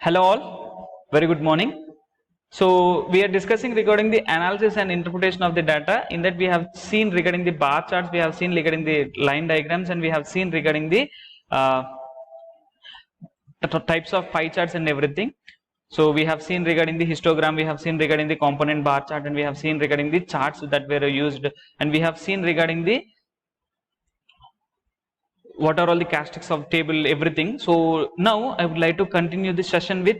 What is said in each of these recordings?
Hello all, very good morning. So we are discussing regarding the analysis and interpretation of the data. In that we have seen regarding the bar charts, we have seen regarding the line diagrams, and we have seen regarding the types of pie charts and everything. So we have seen regarding the histogram, we have seen regarding the component bar chart, and we have seen regarding the charts that were used, and we have seen regarding the what are all the characteristics of table, everything. So now I would like to continue this session with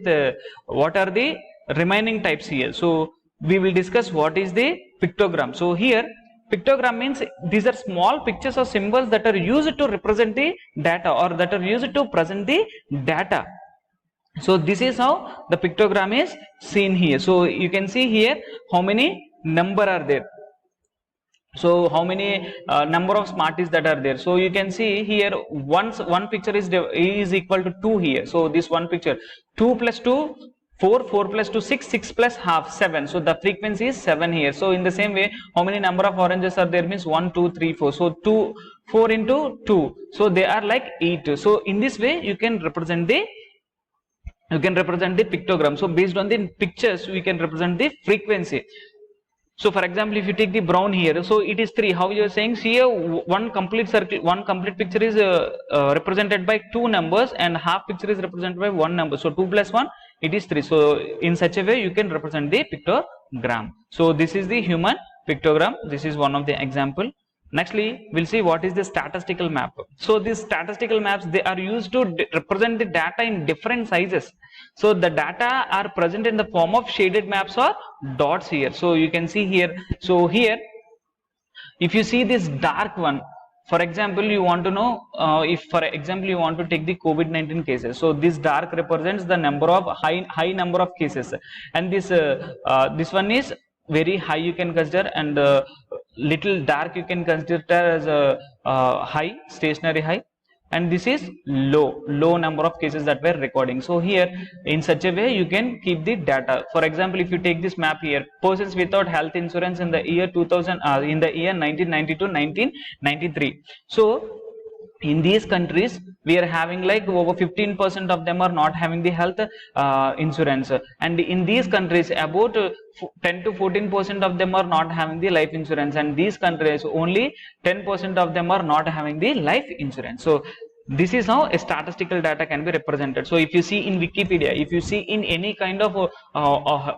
what are the remaining types here. So we will discuss what is the pictogram. So here pictogram means these are small pictures or symbols that are used to represent the data or that are used to present the data. So this is how the pictogram is seen here. So you can see here how many number are there. So how many number of smarties that are there. So you can see here one picture is equal to 2 here. So this one picture 2 plus 2 4, 4 plus 2 6, 6 plus half 7. So the frequency is 7 here. So in the same way, how many number of oranges are there means 1 2 3 4. So 4 into 2. So they are like 8. So in this way you can represent the pictogram. So based on the pictures we can represent the frequency. So for example, if you take the brown here, so it is 3. How you are saying? See here, one complete circle, one complete picture is represented by 2 numbers, and half picture is represented by 1 number. So 2 plus 1, it is 3. So in such a way, you can represent the pictogram. So this is the human pictogram. This is one of the example. Nextly, we'll see what is the statistical map. So these statistical maps, they are used to represent the data in different sizes. So the data are present in the form of shaded maps or dots here. So you can see here. So here, if you see this dark one, for example, you want to know if, for example, you want to take the COVID-19 cases. So this dark represents the number of high number of cases, and this one is very high you can consider, and little dark you can consider as a high, stationary high, and this is low number of cases that were recording. So here in such a way you can keep the data. For example, if you take this map here, persons without health insurance in the year 2000 in the year 1992 1993. So in these countries we are having like over 15% of them are not having the health insurance, and in these countries about 10 to 14% of them are not having the life insurance, and these countries only 10% of them are not having the life insurance. So this is how a statistical data can be represented. So if you see in Wikipedia, if you see in any kind of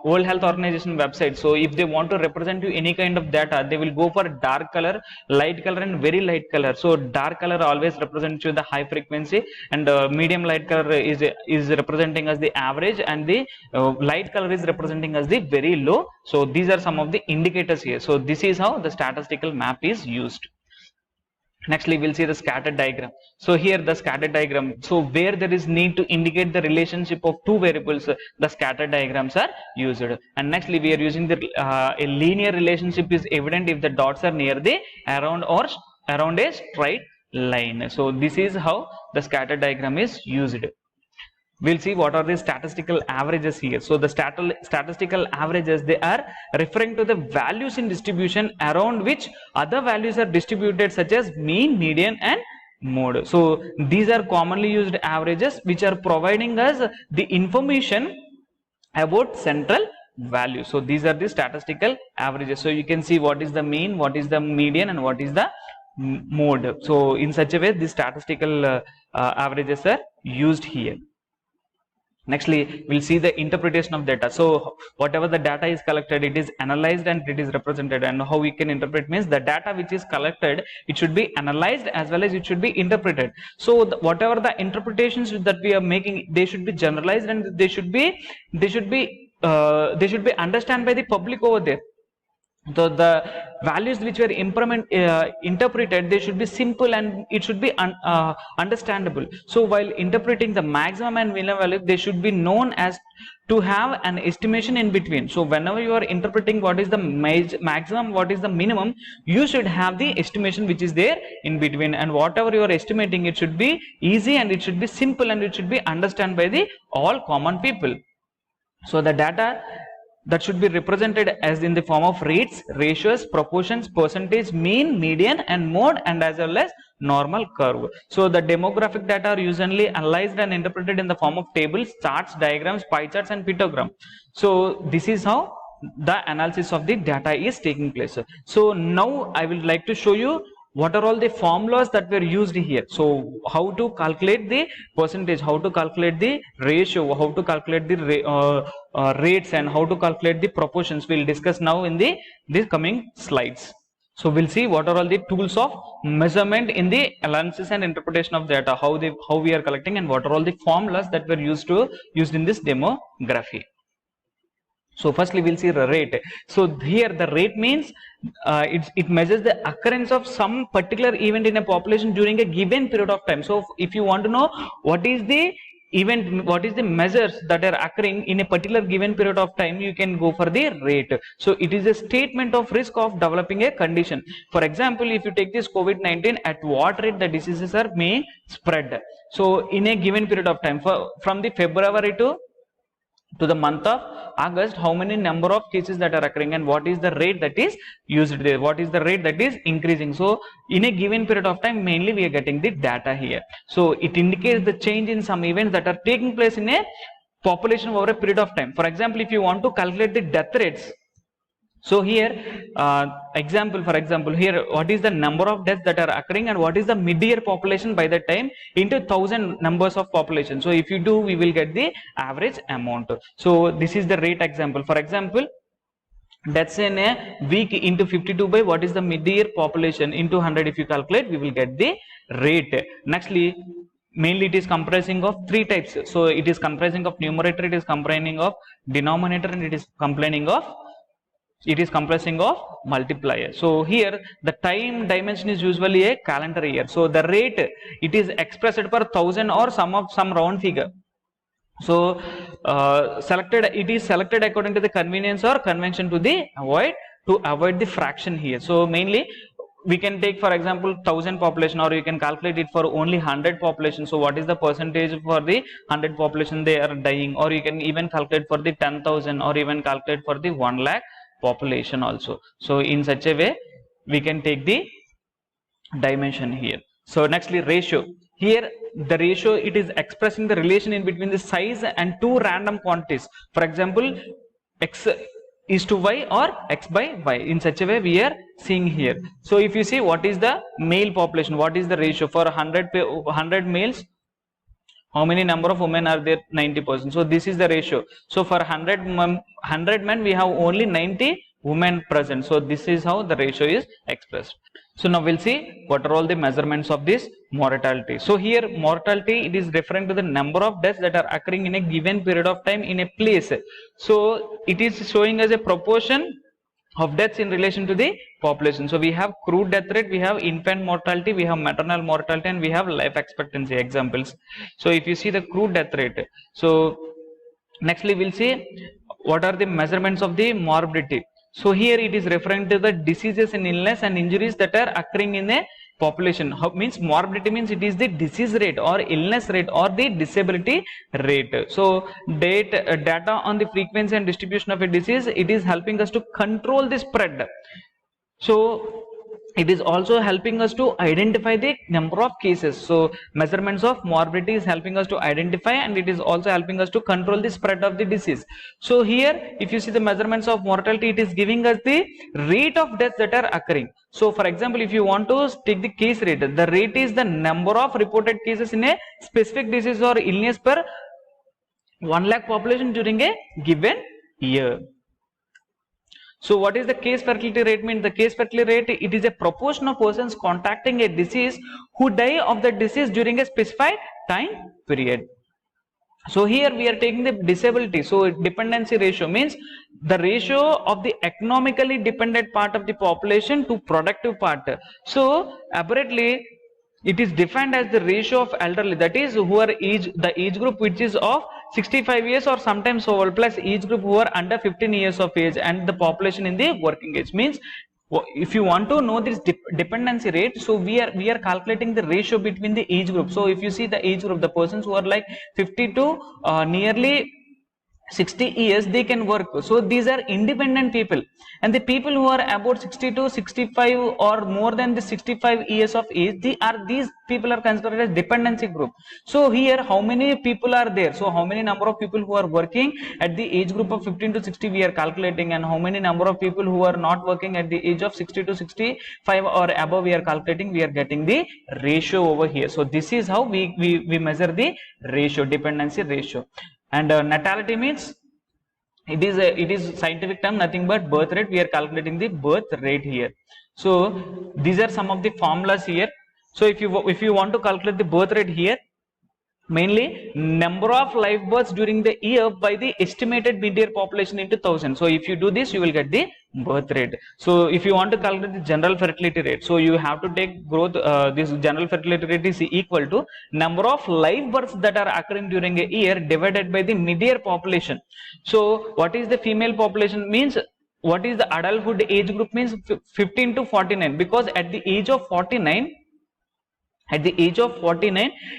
World Health Organization website, so if they want to represent you any kind of data, they will go for dark color, light color, and very light color. So dark color always represents you the high frequency, and medium light color is representing as the average, and the light color is representing as the very low. So these are some of the indicators here. So this is how the statistical map is used. Nextly, we'll see the scatter diagram. So here the scatter diagram. So where there is need to indicate the relationship of two variables, the scatter diagrams are used. And nextly, we are using the a linear relationship is evident if the dots are near the around a straight line. So this is how the scatter diagram is used. We'll see what are the statistical averages here. So the statistical averages, they are referring to the values in distribution around which other values are distributed, such as mean, median, and mode. So these are commonly used averages which are providing us the information about central value. So these are the statistical averages. So you can see what is the mean, what is the median, and what is the mode. So in such a way, the statistical averages are used here. Nextly, we'll see the interpretation of data. So whatever the data is collected, it is analyzed and it is represented. And how we can interpret means the data which is collected, it should be analyzed as well as it should be interpreted. So whatever the interpretations that we are making, they should be generalized, and they should be understood by the public over there. So the values which were interpreted, they should be simple and it should be understandable. So while interpreting the maximum and minimum value, they should be known as to have an estimation in between. So whenever you are interpreting what is the maximum, what is the minimum, you should have the estimation which is there in between, and whatever you are estimating, it should be easy and it should be simple and it should be understood by the all common people. So the data that should be represented as in the form of rates, ratios, proportions, percentage, mean, median, and mode, and as well as normal curve. So the demographic data are usually analyzed and interpreted in the form of tables, charts, diagrams, pie charts, and pictogram. So this is how the analysis of the data is taking place. So now I will like to show you what are all the formulas that were used here. So how to calculate the percentage, how to calculate the ratio, how to calculate the rates, and how to calculate the proportions, we'll discuss now in the coming slides. So we'll see what are all the tools of measurement in the analysis and interpretation of data, how we are collecting, and what are all the formulas that were used in this demography. So firstly we'll see the rate. So here the rate means it measures the occurrence of some particular event in a population during a given period of time. So if you want to know what is the event, what is the measures that are occurring in a particular given period of time, you can go for the rate. So it is a statement of risk of developing a condition. For example, if you take this COVID-19, at what rate the diseases are may spread. So in a given period of time, from the February to the month of August, how many number of cases that are occurring, and what is the rate that is used there, what is the rate that is increasing. So in a given period of time, mainly we are getting the data here. So it indicates the change in some events that are taking place in a population over a period of time. For example, if you want to calculate the death rates, so here for example here, what is the number of deaths that are occurring, and what is the mid-year population by that time into 1000 numbers of population. So if you do, we will get the average amount. So this is the rate example. For example, deaths in a week into 52 by what is the mid-year population into 100, if you calculate, we will get the rate. Nextly, mainly it is comprising of three types. So it is comprising of numerator, it is comprising of denominator, and it is comprising of multiplier. So here the time dimension is usually a calendar year. So the rate, it is expressed per 1000 or some round figure. So it is selected according to the convenience or convention to avoid the fraction here. So mainly we can take, for example, 1000 population, or you can calculate it for only 100 population. So what is the percentage for the 100 population they are dying, or you can even calculate for the 10,000, or even calculate for the 1 lakh population also. So in such a way we can take the dimension here. So nextly, ratio. Here the ratio, it is expressing the relation in between the size and two random quantities. For example, x is to y or x by y. In such a way we are seeing here. So if you see what is the male population, what is the ratio for 100 males, how many number of women are there? 90%. So this is the ratio. So for 100 men, we have only 90 women present. So this is how the ratio is expressed. So now we'll see what are all the measurements of this mortality. So here mortality, it is referring to the number of deaths that are occurring in a given period of time in a place. So it is showing as a proportion of deaths in relation to the population. So we have crude death rate, we have infant mortality, we have maternal mortality, and we have life expectancy examples. So if you see the crude death rate, so nextly we'll see what are the measurements of the morbidity. So here it is referring to the diseases and illness and injuries that are occurring in a population. Means morbidity means it is the disease rate or illness rate or the disability rate. So data on the frequency and distribution of a disease, it is helping us to control the spread. So it is also helping us to identify the number of cases. So measurements of morbidity is helping us to identify, and it is also helping us to control the spread of the disease. So here if you see the measurements of mortality, it is giving us the rate of deaths that are occurring. So for example, if you want to take the case rate, the rate is the number of reported cases in a specific disease or illness per 1 lakh population during a given year. So what is the case fatality rate mean? The case fatality rate, it is a proportion of persons contracting a disease who die of the disease during a specified time period. So here we are taking the disability. So dependency ratio means the ratio of the economically dependent part of the population to productive part. So apparently it is defined as the ratio of elderly, that is who are the age group which is of 65 years or sometimes over, plus age group who are under 15 years of age, and the population in the working age. Means if you want to know this dependency rate, so we are calculating the ratio between the age group. So if you see the age group, the persons who are like 50 to nearly 60 years they can work. So these are independent people, and the people who are about 60 to 65 or more than the 65 years of age, these people are considered as dependency group. So here how many people are there, so how many number of people who are working at the age group of 15 to 60 we are calculating, and how many number of people who are not working at the age of 60 to 65 or above we are calculating, we are getting the ratio over here. So this is how we measure the ratio, dependency ratio. And natality means it is scientific term, nothing but birth rate. We are calculating the birth rate here. So these are some of the formulas here. So if you want to calculate the birth rate here, mainly number of live births during the year by the estimated mid-year population into 1000. So if you do this, you will get the birth rate. So if you want to calculate the general fertility rate, so you have to take growth, this general fertility rate is equal to number of live births that are occurring during a year divided by the mid-year population. So what is the female population means, what is the adulthood age group means 15 to 49, because at the age of 49,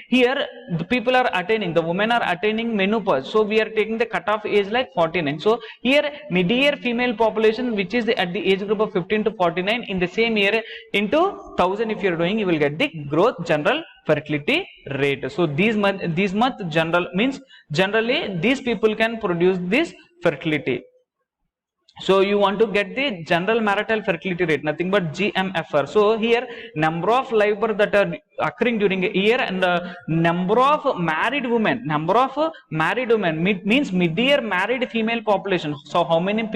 here the people are attaining, the women are attaining menopause, so we are taking the cutoff age like 49. So here mid-year female population, which is at the age group of 15 to 49, in the same year into 1000 if you are doing, you will get the growth general fertility rate. So these much general means generally these people can produce this fertility. So you want to get the general marital fertility rate, nothing but GMFR. So here number of live births that are occurring during a year, and the number of married women, means mid-year married female population. So how many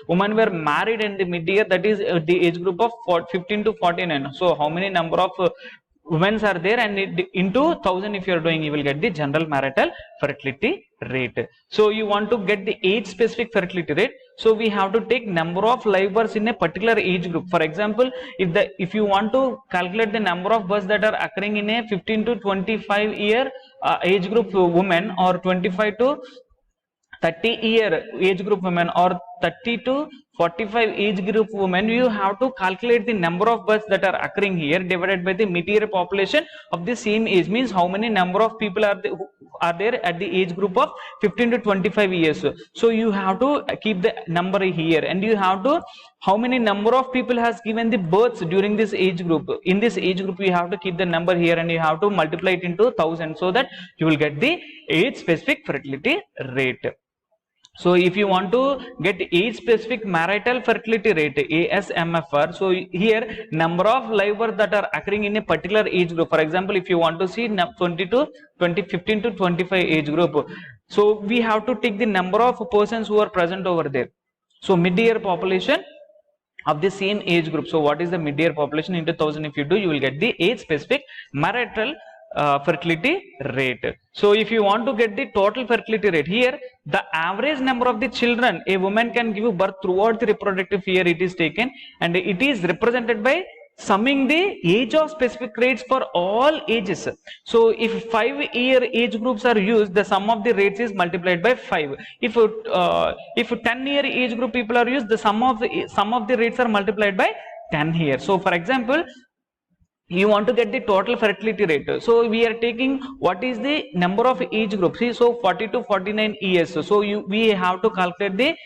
women were married in the mid-year, that is the age group of 15 to 49. So how many number of women are there, and into 1000 if you are doing, you will get the general marital fertility rate. So you want to get the age specific fertility rate, so we have to take number of live births in a particular age group. For example, if you want to calculate the number of births that are occurring in a 15 to 25 year age group women, or 25 to 30 year age group women, or 30 to 45 age group women, you have to calculate the number of births that are occurring here divided by the mid-year population of the same age, means how many number of people are there at the age group of 15 to 25 years. So you have to keep the number here, and you have to, how many number of people has given the births during this age group, in this age group you have to keep the number here, and you have to multiply it into 1000, so that you will get the age specific fertility rate. So if you want to get age specific marital fertility rate, ASMFR, so here number of live births that are occurring in a particular age group. For example, if you want to see 15 to 25 age group, so we have to take the number of persons who are present over there. So mid-year population of the same age group. So what is the mid-year population into 1000 if you do, you will get the age specific marital fertility rate. So if you want to get the total fertility rate, here the average number of the children a woman can give birth throughout the reproductive year, it is taken, and it is represented by summing the age of specific rates for all ages. So if 5-year age groups are used, the sum of the rates is multiplied by 5. If 10-year age group people are used, the sum of the rates are multiplied by 10 here. So for example, you want to get the total fertility rate, so we are taking what is the number of age groups. See, so 40 to 49 years, so we have to calculate the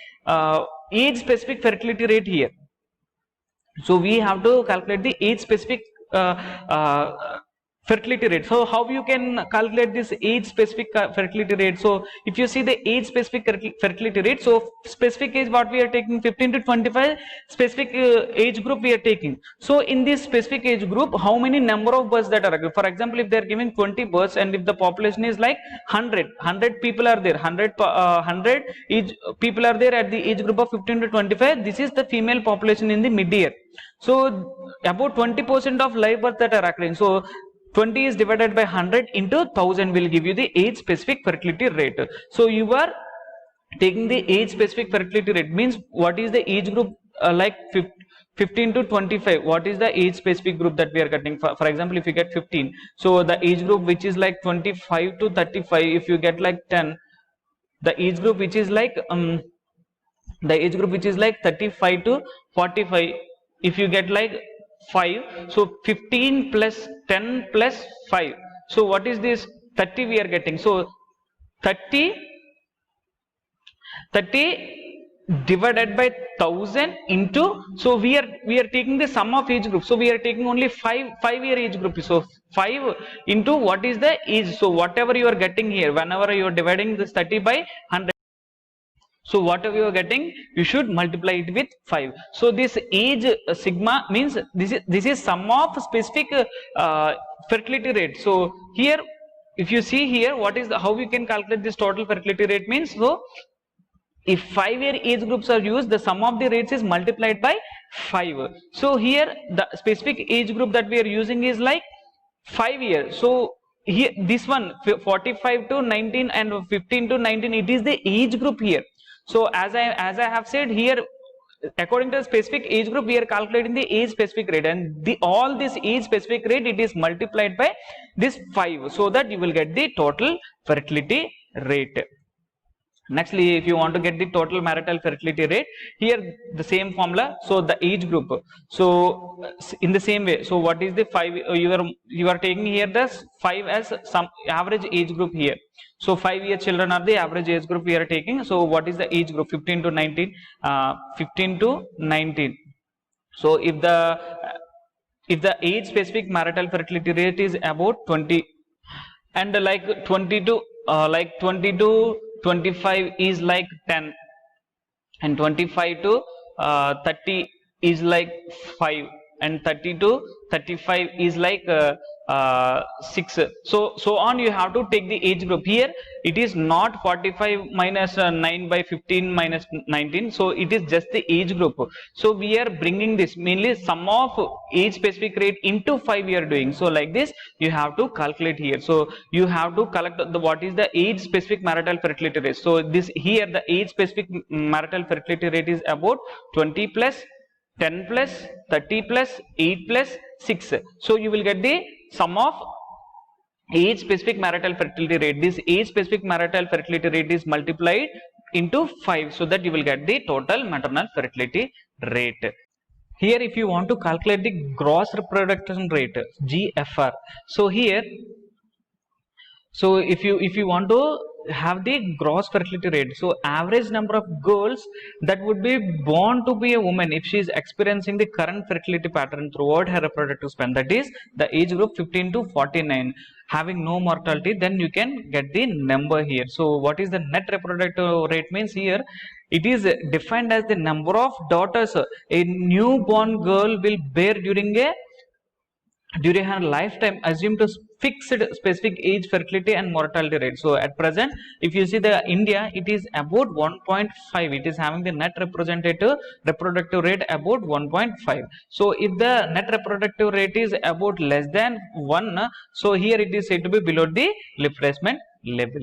age specific fertility rate here. So we have to calculate the age specific fertility rate. So how you can calculate this age specific fertility rate? So if you see the age specific fertility rate, so specific age what we are taking 15 to 25, specific age group we are taking. So in this specific age group, how many number of births that are, for example, if they are giving 20 births, and if the population is like 100 people are there, 100 age people are there at the age group of 15 to 25, this is the female population in the mid-year. So about 20% of live births that are occurring, so 20 is divided by 100 into 1000 will give you the age specific fertility rate. So you are taking the age specific fertility rate, means what is the age group like 15 to 25, what is the age specific group that we are getting. For example, if you get 15, so the age group which is like 25 to 35, if you get like 10, the age group which is like 35 to 45, if you get like 5, so 15 plus 10 plus 5, so what is this 30 we are getting. So 30 30 divided by 1000 into, so we are taking the sum of age group, so we are taking only 5 year age group, so 5 into what is the age, so whatever you are getting here, whenever you are dividing this 30 by 100, so whatever you are getting, you should multiply it with 5. So this age sigma means this is sum of specific fertility rate. So here if you see here, what is the, how we can calculate this total fertility rate means, so if 5 year age groups are used, the sum of the rates is multiplied by 5. So here the specific age group that we are using is like 5 years. So here this one 45 to 19 and 15 to 19, it is the age group here. So as I have said here, according to the specific age group, we are calculating the age specific rate, and all this age specific rate, it is multiplied by this 5, so that you will get the total fertility rate. Nextly, if you want to get the total marital fertility rate, here the same formula, so the age group, so in the same way, so what is the 5, you are taking here the 5 as some average age group here, so 5-year children are the average age group we are taking. So what is the age group? 15 to 19, 15 to 19. So if the age specific marital fertility rate is about 20, and like 20 to 25 is like 10, and 25 to 30 is like 5, and 30 to 35 is like 6. So on, you have to take the age group. Here it is not 45 minus 9 by 15 minus 19, so it is just the age group. So we are bringing this mainly sum of age specific rate into 5 we are doing. So like this you have to calculate here. So you have to collect the what is the age specific marital fertility rate. So this here the age specific marital fertility rate is about 20 plus 10 plus 30 plus 8 plus 6. So you will get the sum of age specific marital fertility rate. This age specific marital fertility rate is multiplied into 5, so that you will get the total maternal fertility rate. Here if you want to calculate the gross reproduction rate, GFR, so here, so if you want to have the gross fertility rate, so average number of girls that would be born to be a woman if she is experiencing the current fertility pattern throughout her reproductive span, that is the age group 15 to 49, having no mortality, then you can get the number here. So what is the net reproductive rate means, here it is defined as the number of daughters a newborn girl will bear during her lifetime, assumed to fixed specific age, fertility and mortality rate. So at present, if you see the India, it is about 1.5, it is having the net reproductive rate about 1.5. So if the net reproductive rate is about less than 1, so here it is said to be below the replacement level.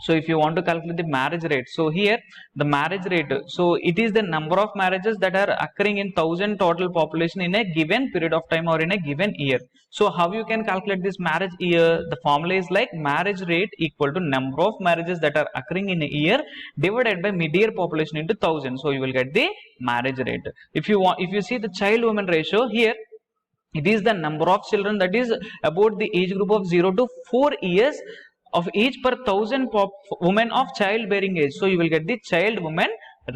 So if you want to calculate the marriage rate, so here the marriage rate, so it is the number of marriages that are occurring in 1000 total population in a given period of time or in a given year. So how you can calculate this marriage year? The formula is like marriage rate equal to number of marriages that are occurring in a year divided by mid-year population into 1000. So you will get the marriage rate. If you see the child woman ratio, here it is the number of children that is about the age group of 0 to 4 years of age per 1000 women of childbearing age. So you will get the child woman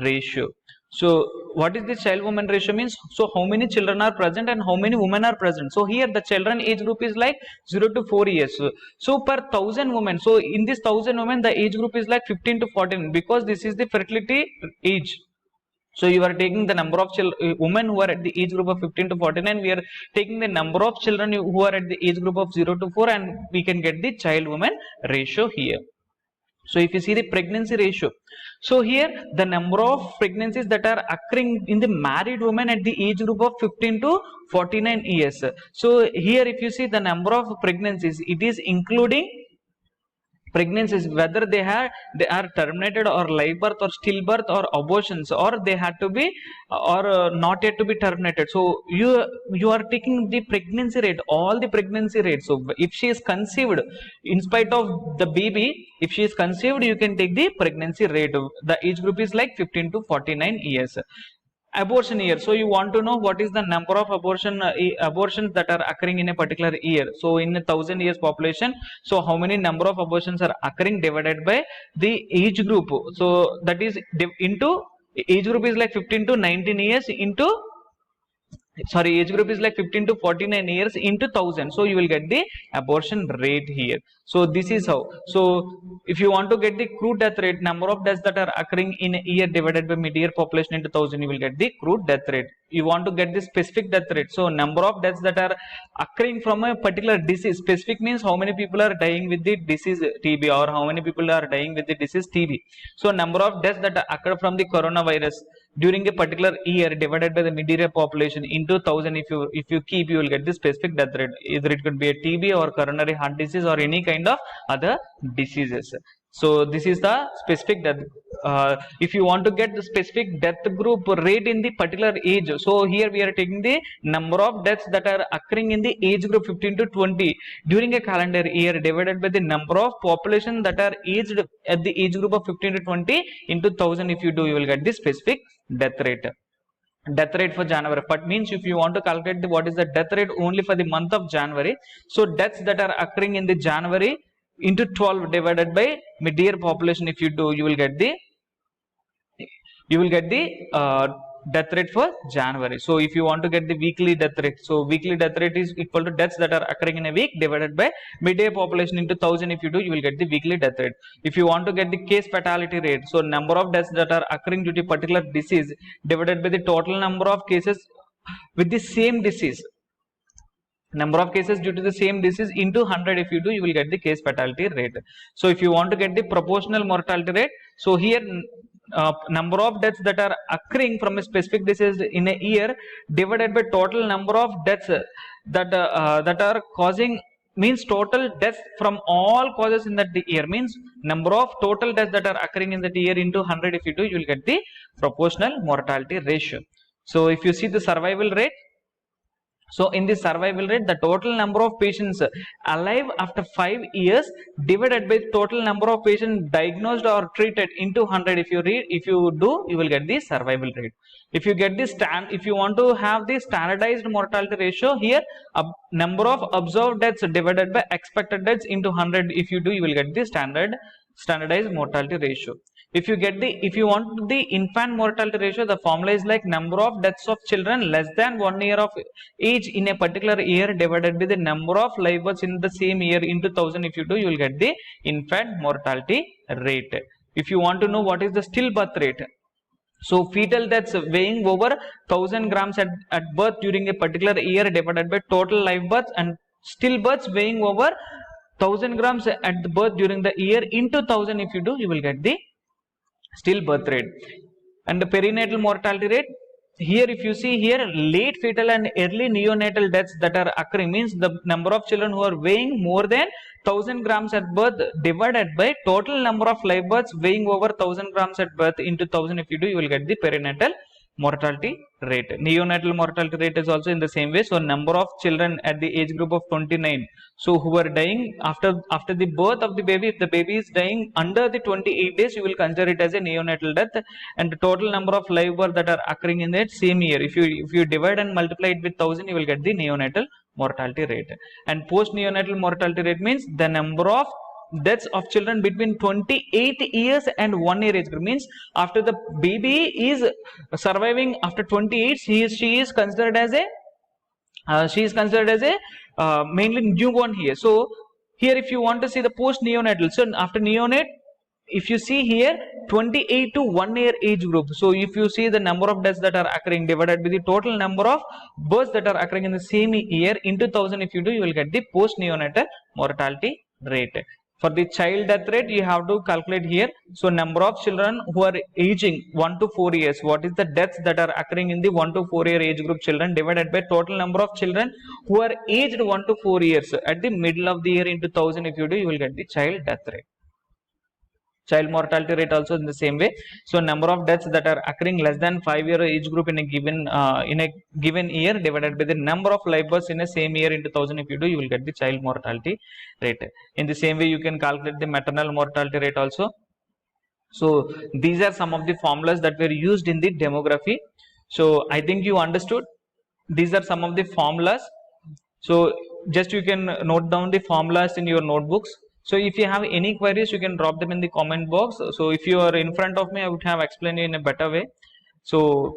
ratio. So what is the child woman ratio means? So how many children are present and how many women are present. So here the children age group is like 0 to 4 years. So per 1000 women, so in this 1000 women the age group is like 15 to 14, because this is the fertility age. So you are taking the number of women who are at the age group of 15 to 49, we are taking the number of children who are at the age group of 0 to 4, and we can get the child woman ratio here. So if you see the pregnancy ratio, so here the number of pregnancies that are occurring in the married women at the age group of 15 to 49 years. So here if you see the number of pregnancies, it is including pregnancies whether they are terminated or live birth or stillbirth or abortions, or they had to be or not yet to be terminated. So you are taking the pregnancy rate, all the pregnancy rates. So if she is conceived in spite of the baby, if she is conceived, you can take the pregnancy rate. The age group is like 15 to 49 years. abortion year. So you want to know what is the number of abortions that are occurring in a particular year. So in a 1,000 years population, so how many number of abortions are occurring divided by the age group. So that is into age group is like 15 to 19 years into, sorry, age group is like 15 to 49 years into 1,000. So you will get the abortion rate here. So this is how. So if you want to get the crude death rate, number of deaths that are occurring in a year divided by mid-year population into 1,000, you will get the crude death rate. You want to get the specific death rate. So number of deaths that are occurring from a particular disease. Specific means how many people are dying with the disease TB, or how many people are dying with the disease TB. So number of deaths that occur from the coronavirus during a particular year divided by the mid-year population into 1,000, if you keep, you will get the specific death rate. Either it could be a TB or coronary heart disease or any kind of other diseases. So this is the specific death. If you want to get the specific death group rate in the particular age, so here we are taking the number of deaths that are occurring in the age group 15 to 20 during a calendar year divided by the number of population that are aged at the age group of 15 to 20 into 1,000. If you do, you will get the specific death rate. Death rate for January, but means if you want to calculate what is the death rate only for the month of January, so deaths that are occurring in the January into 12 divided by mid-year population, if you do, you will get the death rate for January. So if you want to get the weekly death rate, so weekly death rate is equal to deaths that are occurring in a week divided by mid-year population into 1,000. If you do, you will get the weekly death rate. If you want to get the case fatality rate, so number of deaths that are occurring due to particular disease divided by the total number of cases with the same disease. Number of cases due to the same disease into 100, if you do, you will get the case fatality rate. So if you want to get the proportional mortality rate, so here number of deaths that are occurring from a specific disease in a year divided by total number of deaths that are causing, means total deaths from all causes in that year, means number of total deaths that are occurring in that year into 100, if you do, you will get the proportional mortality ratio. So if you see the survival rate, so in this survival rate, the total number of patients alive after 5 years divided by total number of patients diagnosed or treated into 100. If you do, you will get the survival rate. If you get this if you want to have the standardized mortality ratio, here number of observed deaths divided by expected deaths into 100. If you do, you will get the standardized mortality ratio. If you want the infant mortality ratio, the formula is like number of deaths of children less than 1 year of age in a particular year divided by the number of live births in the same year into 1,000. If you do, you will get the infant mortality rate. If you want to know what is the stillbirth rate, so fetal deaths weighing over 1,000 grams at birth during a particular year divided by total live births, and stillbirths weighing over 1,000 grams at the birth during the year into 1,000. If you do, you will get the stillbirth rate. And the perinatal mortality rate, here if you see here, late fetal and early neonatal deaths that are occurring, means the number of children who are weighing more than 1,000 grams at birth divided by total number of live births weighing over 1,000 grams at birth into 1,000. If you do, you will get the perinatal mortality rate. Neonatal mortality rate is also in the same way. So number of children at the age group of 29, so who are dying after the birth of the baby, if the baby is dying under the 28 days, you will consider it as a neonatal death. And the total number of live births that are occurring in that same year, if you divide and multiply it with 1,000, you will get the neonatal mortality rate. And post neonatal mortality rate means the number of deaths of children between 28 years and 1 year age group, means after the baby is surviving after 28, she is considered as a mainly newborn here. So here if you want to see the post neonatal, so after neonate, if you see here 28 to 1 year age group, so if you see the number of deaths that are occurring divided by the total number of births that are occurring in the same year into 1,000, if you do, you will get the post neonatal mortality rate. For the child death rate, you have to calculate here. So number of children who are aging 1 to 4 years, what is the deaths that are occurring in the 1 to 4 year age group children divided by total number of children who are aged 1 to 4 years at the middle of the year into 1,000. If you do, you will get the child death rate. Child mortality rate also in the same way. So number of deaths that are occurring less than 5 year age group in a given year divided by the number of live births in a same year into 1,000. If you do, you will get the child mortality rate. In the same way, you can calculate the maternal mortality rate also. So these are some of the formulas that were used in the demography. So I think you understood. These are some of the formulas. So just you can note down the formulas in your notebooks. So if you have any queries, you can drop them in the comment box. So if you are in front of me, I would have explained in a better way. So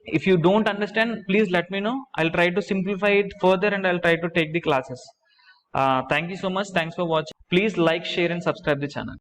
if you don't understand, please let me know. I'll try to simplify it further and I'll try to take the classes. Thank you so much. Thanks for watching. Please like, share and subscribe the channel.